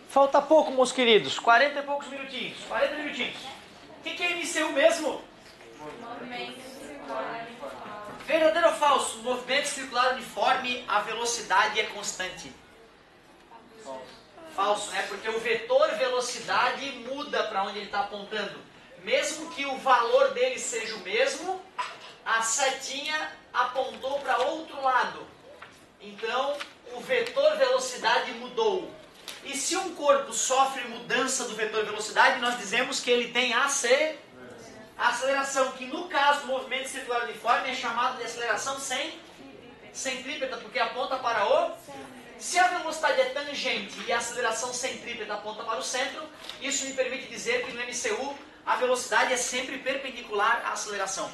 Falta pouco, meus queridos. 40 e poucos minutinhos. 40 minutinhos. O que é MCU mesmo? Movimento circular uniforme. Verdadeiro ou falso? Movimento circular uniforme, a velocidade é constante. Falso, né? Porque o vetor velocidade muda para onde ele está apontando. Mesmo que o valor dele seja o mesmo, a setinha apontou para outro lado. Então, o vetor velocidade mudou. E se um corpo sofre mudança do vetor velocidade, nós dizemos que ele tem aceleração, que no caso do movimento circular uniforme é chamado de aceleração centrípeta, porque aponta para o... Se a velocidade é tangente e a aceleração centrípeta aponta para o centro, isso me permite dizer que no MCU a velocidade é sempre perpendicular à aceleração.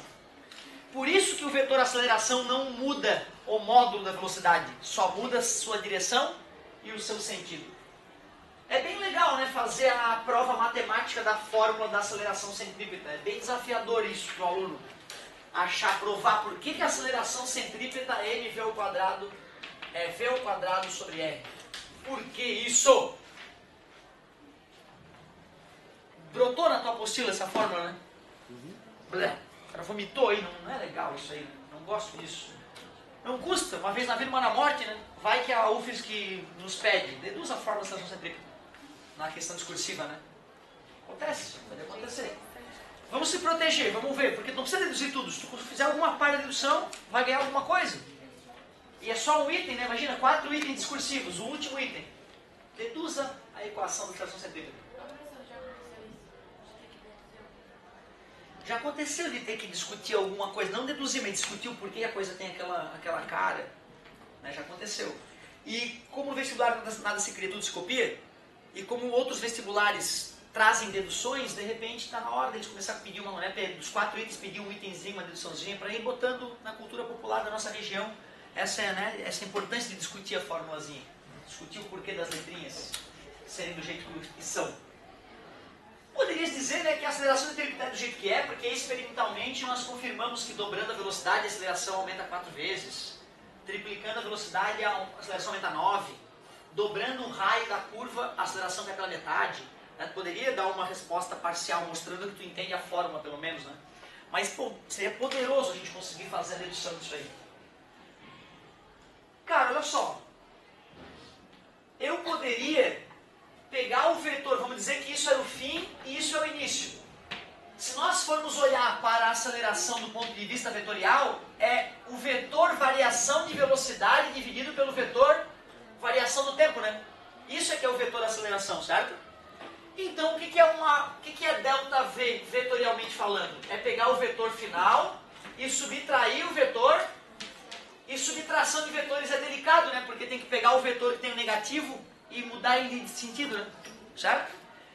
Por isso que o vetor aceleração não muda o módulo da velocidade, só muda sua direção e o seu sentido. É bem legal, né, fazer a prova matemática da fórmula da aceleração centrípeta. É bem desafiador isso para o aluno. Provar por que a aceleração centrípeta é mv ao quadrado é v ao quadrado sobre r. Por que isso? Brotou na tua apostila essa fórmula, né? Blé. O cara vomitou aí, não é legal isso aí. Não gosto disso. Não custa, uma vez na vida, uma na morte, né? Vai que a UFES que nos pede. Deduz a fórmula da aceleração centrípeta. Na questão discursiva, né? Acontece, pode acontecer. Vamos se proteger, vamos ver, porque não precisa deduzir tudo. Se tu fizer alguma parte da dedução, vai ganhar alguma coisa. E é só um item, né? Imagina, 4 itens discursivos, o último item. Deduza a equação da aceleração centrípeta. Já aconteceu de ter que discutir alguma coisa, não deduzir, mas discutir o porquê a coisa tem aquela cara. Né? Já aconteceu. E como no vestibular nada se cria, tudo se copia, e como outros vestibulares trazem deduções, de repente está na hora deles começar a pedir uma, né, dos 4 itens, pedir um itemzinho, uma deduçãozinha, para ir botando na cultura popular da nossa região essa importância de discutir a formulazinha, discutir o porquê das letrinhas serem do jeito que são. Poderia dizer, né, que a aceleração centrípeta é do jeito que é, porque experimentalmente nós confirmamos que dobrando a velocidade a aceleração aumenta 4 vezes, triplicando a velocidade a aceleração aumenta 9, dobrando o raio da curva a aceleração cai pela metade. Né? Poderia dar uma resposta parcial mostrando que tu entende a fórmula pelo menos, né? Mas pô, seria poderoso a gente conseguir fazer a redução disso aí. Cara, olha só, eu poderia pegar o vetor, vamos dizer que isso era o fim e isso é o início. Se nós formos olhar para a aceleração do ponto de vista vetorial, é o vetor variação de velocidade dividido pelo vetor variação do tempo, né? Isso é que é o vetor aceleração, certo? Então, o que é delta V, vetorialmente falando? É pegar o vetor final e subtrair o vetor. E subtração de vetores é delicado, né? Porque tem que pegar o vetor que tem o negativo e mudar ele de sentido, né? Certo?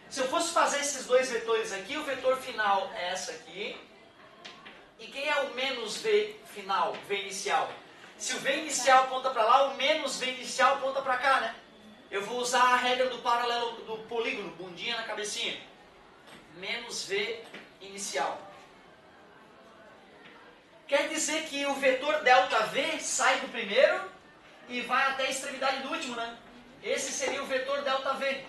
Se eu fosse fazer esses dois vetores aqui, o vetor final é essa aqui. E quem é o menos V final, V inicial? Se o V inicial aponta para lá, o menos V inicial aponta para cá, né? Eu vou usar a regra do paralelo do polígono, bundinha na cabecinha. Menos V inicial. Quer dizer que o vetor ΔV sai do primeiro e vai até a extremidade do último, né? Esse seria o vetor ΔV.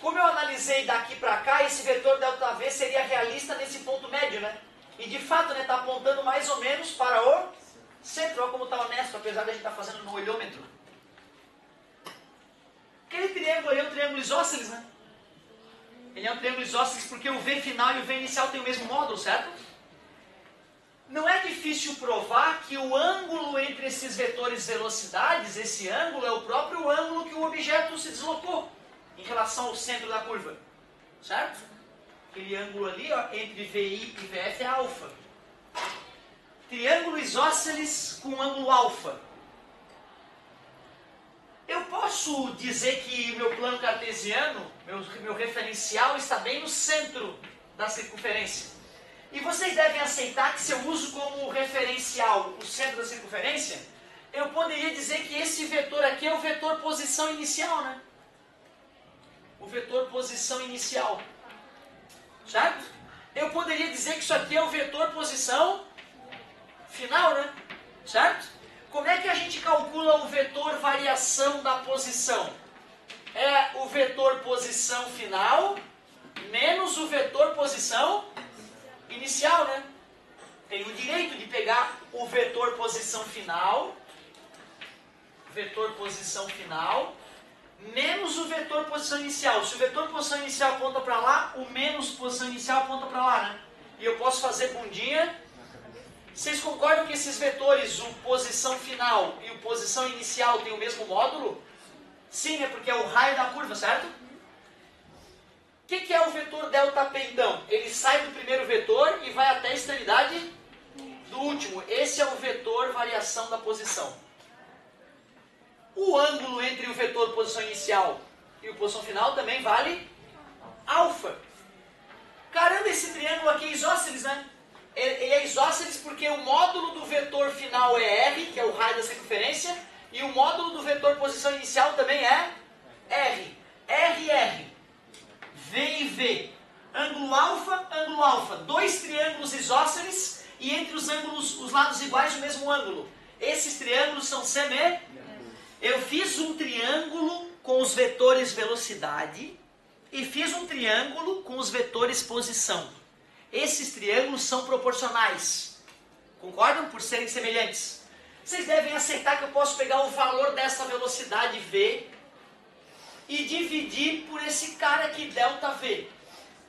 Como eu analisei daqui para cá, esse vetor ΔV seria realista nesse ponto médio, né? E de fato, né, está apontando mais ou menos para o centro. Olha como está honesto, apesar de a gente estar fazendo no olhômetro. Aquele triângulo ali é um triângulo isósceles, né? Ele é um triângulo isósceles porque o V final e o V inicial têm o mesmo módulo, certo? Não é difícil provar que o ângulo entre esses vetores velocidades, esse ângulo é o próprio ângulo que o objeto se deslocou em relação ao centro da curva, certo? Aquele ângulo ali, ó, entre VI e VF é alfa. Triângulo isósceles com ângulo alfa. Eu posso dizer que o meu plano cartesiano, meu referencial, está bem no centro da circunferência. E vocês devem aceitar que se eu uso como referencial o centro da circunferência, eu poderia dizer que esse vetor aqui é o vetor posição inicial, né? O vetor posição inicial. Certo? Eu poderia dizer que isso aqui é o vetor posição final, né? Certo? Como é que a gente calcula o vetor variação da posição? é o vetor posição final menos o vetor posição inicial, né? Tenho o direito de pegar o vetor posição final menos o vetor posição inicial. Se o vetor posição inicial aponta para lá, o menos posição inicial aponta para lá, né? E eu posso fazer bundinha. Vocês concordam que esses vetores, o posição final e o posição inicial, têm o mesmo módulo? Sim, né? Porque é o raio da curva, certo? O que é o vetor ΔP, então? Ele sai do primeiro vetor e vai até a extremidade do último. Esse é o vetor variação da posição. O ângulo entre o vetor posição inicial e o posição final também vale alfa. Caramba, esse triângulo aqui é isósceles, né? Ele é isósceles porque o módulo do vetor final é R, que é o raio da circunferência, e o módulo do vetor posição inicial também é R. R, R. V e V. Ângulo alfa, dois triângulos isósceles e entre os ângulos, os lados iguais, o mesmo ângulo. Esses triângulos são semelhantes. Eu fiz um triângulo com os vetores velocidade e fiz um triângulo com os vetores posição. Esses triângulos são proporcionais. Concordam? Por serem semelhantes. Vocês devem aceitar que eu posso pegar o valor dessa velocidade V e dividir por esse cara aqui, ΔV.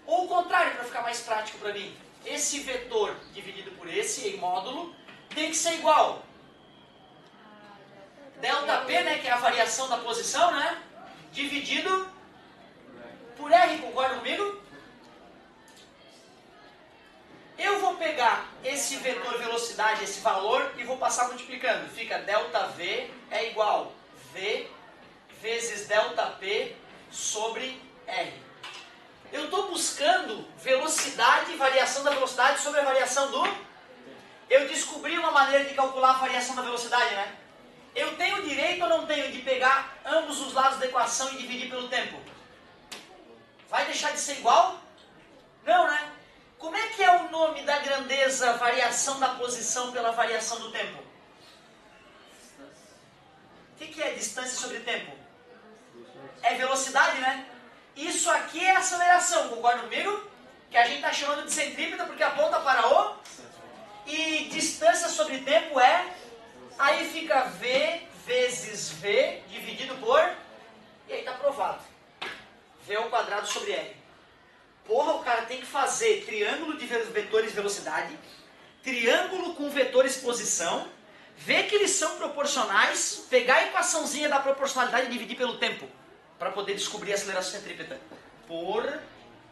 Ou o contrário, para ficar mais prático para mim. Esse vetor dividido por esse, em módulo, tem que ser igual. ΔP, né, que é a variação da posição, né, dividido por R, concorda comigo? Eu vou pegar esse vetor velocidade, esse valor, e vou passar multiplicando. Fica ΔV é igual V vezes ΔP sobre R. Eu estou buscando velocidade, variação da velocidade sobre a variação do... Eu descobri uma maneira de calcular a variação da velocidade, né? Eu tenho direito ou não tenho de pegar ambos os lados da equação e dividir pelo tempo? Vai deixar de ser igual? Não, né? Como é que é o nome da grandeza variação da posição pela variação do tempo? O que é distância sobre tempo? É velocidade, né? Isso aqui é aceleração, concorda comigo? Que a gente está chamando de centrípeta porque aponta para o... E distância sobre tempo é... Aí fica V vezes V dividido por... E aí está provado. V ao quadrado sobre R. Porra, o cara tem que fazer triângulo de vetores velocidade, triângulo com vetores posição, ver que eles são proporcionais, pegar a equaçãozinha da proporcionalidade e dividir pelo tempo, para poder descobrir a aceleração centrípeta. Porra,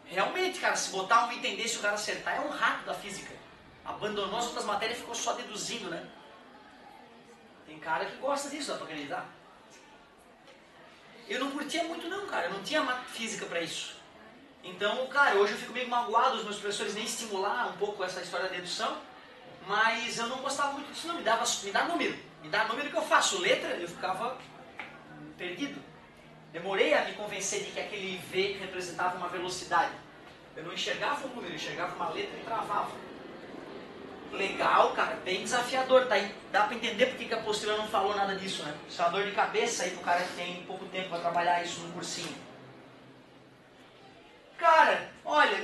realmente, cara, se botar um item desse e o cara acertar, é um rato da física. Abandonou as outras matérias e ficou só deduzindo, né? Tem cara que gosta disso, dá pra acreditar. Eu não curtia muito não, cara, eu não tinha física pra isso. Então, cara, hoje eu fico meio magoado, os meus professores nem estimular um pouco essa história da dedução, mas eu não gostava muito disso não, me dá número que eu faço, letra, eu ficava perdido. Demorei a me convencer de que aquele V representava uma velocidade. Eu não enxergava o número, eu enxergava uma letra e travava. Legal, cara, bem desafiador, tá aí. Dá pra entender por que a apostila não falou nada disso, né? Isso é uma dor de cabeça aí pro cara que tem pouco tempo pra trabalhar isso no cursinho. Cara, olha,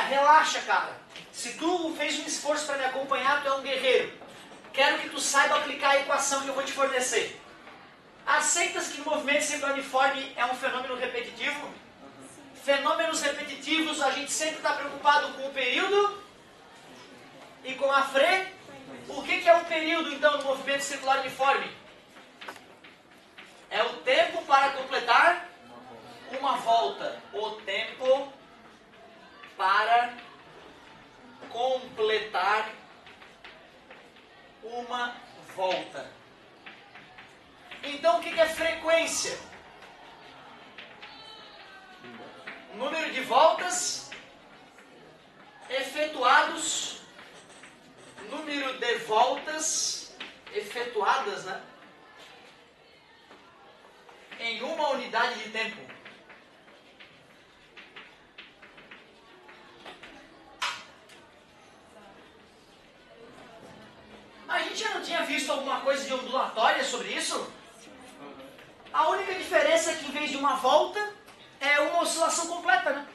relaxa, cara. Se tu fez um esforço para me acompanhar, tu é um guerreiro. Quero que tu saiba aplicar a equação que eu vou te fornecer. Aceitas que o movimento sempre uniforme é um fenômeno repetitivo? Fenômenos repetitivos, a gente sempre está preocupado com o período e com a frequência. O que é o período, então, do movimento circular uniforme? É o tempo para completar uma volta. O tempo para completar uma volta. Então, o que é frequência? Número de voltas efetuados, número de voltas efetuadas, né, em uma unidade de tempo. A gente já não tinha visto alguma coisa de ondulatória sobre isso? A única diferença é que em vez de uma volta, é uma oscilação completa, né?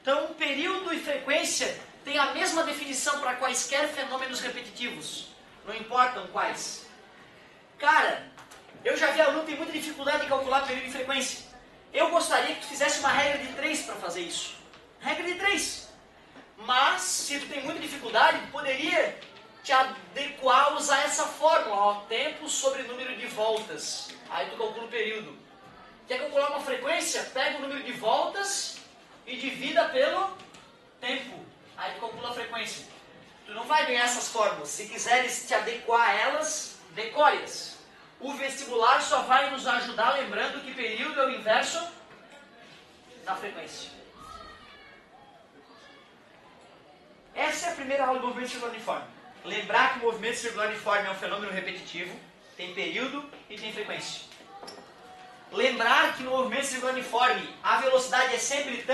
Então, período e frequência têm a mesma definição para quaisquer fenômenos repetitivos. Não importam quais. Cara, eu já vi aluno que tem muita dificuldade em calcular período e frequência. Eu gostaria que tu fizesse uma regra de 3 para fazer isso. Regra de 3. Mas, se tu tem muita dificuldade, tu poderia te adequar a usar essa fórmula, ó, tempo sobre número de voltas. Aí tu calcula o período. Quer calcular uma frequência? Pega o número de voltas e divida pelo tempo. Aí tu calcula a frequência. Tu não vai ganhar essas fórmulas. Se quiseres te adequar a elas, decore-as. O vestibular só vai nos ajudar lembrando que período é o inverso da frequência. Essa é a primeira aula do movimento circular uniforme. Lembrar que o movimento circular uniforme é um fenômeno repetitivo, tem período e tem frequência. Lembrar que no movimento circular uniforme a velocidade é sempre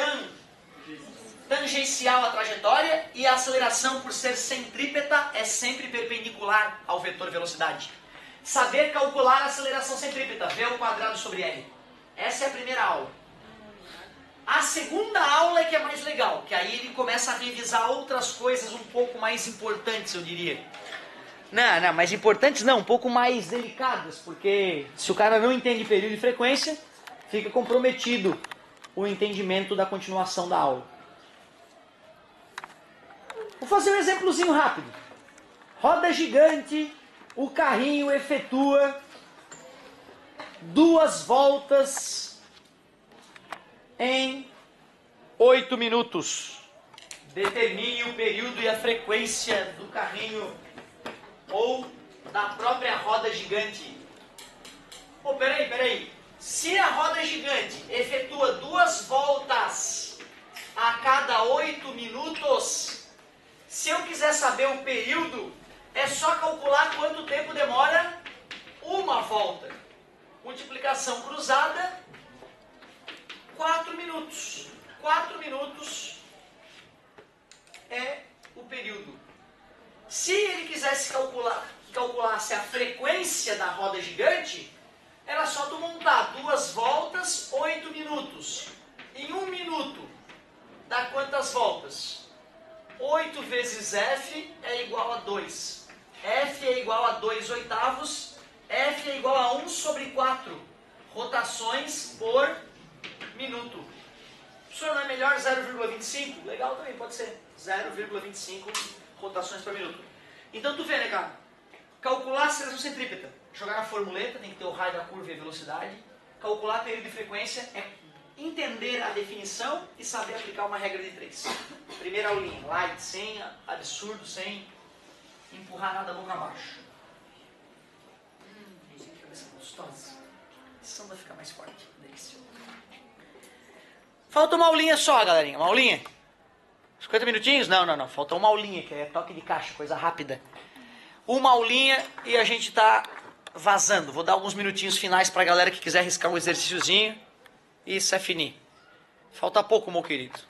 tangencial à trajetória e a aceleração, por ser centrípeta, é sempre perpendicular ao vetor velocidade. Saber calcular a aceleração centrípeta, V ao quadrado sobre R. Essa é a primeira aula. A segunda aula é que é mais legal, que aí ele começa a revisar outras coisas um pouco mais importantes, eu diria. Não, mais importantes não, um pouco mais delicadas, porque se o cara não entende período e frequência, fica comprometido o entendimento da continuação da aula. Vou fazer um exemplozinho rápido. Roda gigante, o carrinho efetua 2 voltas em 8 minutos. Determine o período e a frequência do carrinho ou da própria roda gigante. Oh, peraí. Se a roda gigante efetua 2 voltas a cada 8 minutos, se eu quiser saber o período, é só calcular quanto tempo demora uma volta. Multiplicação cruzada, 4 minutos. 4 minutos é o período. Se ele quisesse calculasse a frequência da roda gigante, era só tu montar 2 voltas, 8 minutos. Em 1 minuto, dá quantas voltas? 8 vezes F é igual a 2. F é igual a 2 oitavos. F é igual a 1 sobre 4 rotações por minuto. Professor, não é melhor 0,25? Legal também, pode ser. 0,25 rotações por minuto. Então tu vê, né, cara? Calcular a aceleração centrípeta. Jogar na formuleta, tem que ter o raio da curva e a velocidade. Calcular período de frequência é entender a definição e saber aplicar uma regra de 3. Primeira aulinha, light, sem absurdo, sem empurrar nada boca abaixo. Beijinho de cabeça gostosa. Essa vai ficar mais forte. Delícia. Falta uma aulinha só, galerinha. Uma aulinha. 50 minutinhos? Não. Falta uma aulinha, que é toque de caixa, coisa rápida. Uma aulinha e a gente tá vazando. Vou dar alguns minutinhos finais pra galera que quiser arriscar um exercíciozinho. E isso é finir. Falta pouco, meu querido.